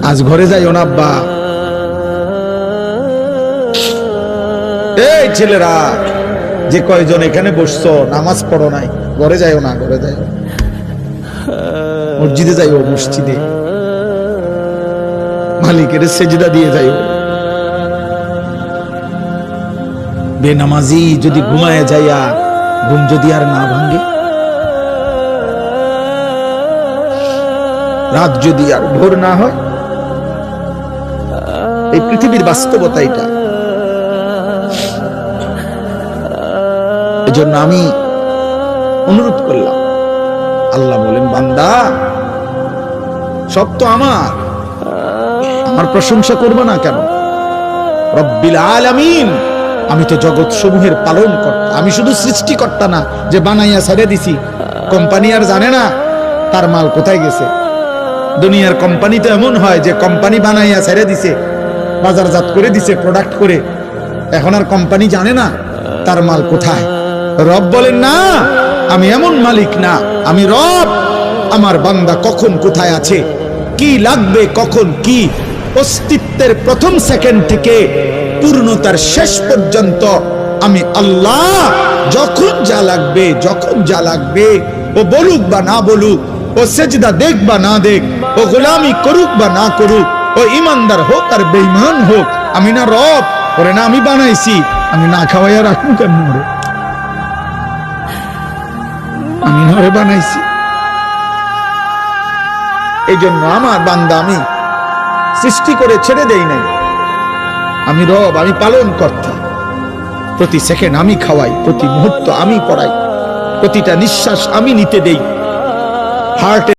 আজ ঘরে যাইও না আব্বা। এই ছেলেরা যে কয়জন এখানে বসছো নামাজ পড়ো নাই, ঘরে যাইও না, ঘরে যাইও, মসজিদে যাইও, মসজিদে মালিকের সেজদা দিয়ে যাইও। বেনামাজি যদি ঘুমায় যাইয়া ঘুম যদি আর না ভাঙ্গে, রাত যদি আর ভোর না হয়, এই পৃথিবীর বাস্তবতা এটা। এজন্য আমি অনুরোধ করলাম, আল্লাহ বলেন বান্দা সব তো আমার প্রশংসা করবে না কেন? রব্বিল আলামিন, আমি তো জগৎ সমূহের পালন কর্তা, আমি শুধু সৃষ্টিকর্তা না যে বানাইয়া ছেড়ে দিছি। কোম্পানি আর জানে না তার মাল কোথায় গেছে। দুনিয়ার কোম্পানি তো এমন হয় যে কোম্পানি বানাইয়া ছেড়ে দিছে, বাজারজাত করে দিছে, প্রোডাক্ট করে, এখন আর কোম্পানি জানে না তার মাল কোথায়। রব বলেন না, আমি এমন মালিক না, আমি রব। আমার বান্দা কখন কোথায় আছে, কি লাগবে, কখন কি, অস্তিত্বের প্রথম সেকেন্ড থেকে পূর্ণতার শেষ পর্যন্ত আমি আল্লাহ যখন যা লাগবে, যখন যা লাগবে, ও বলুক বা না বলুক, ও সেজদা দেখ বা না দেখ, ও গোলামি করুক বা না করুক, ও ইমানদার হোক আর বেঈমান হোক, আমি না রব? ওরে না আমি বানাইছি, আমি না খাওয়াইয়া রাখুন কেমন রে? আমি না রে বানাইছি। এই জন্য আমার বান্দা আমি সৃষ্টি করে ছেড়ে দেই নাই, আমি রব, আমি পালন কর্তা। প্রতি সেকেন্ড আমি খাওয়াই, প্রতি মুহূর্ত আমি পড়াই, প্রতিটা নিঃশ্বাস আমি নিতে দেই। হার্টে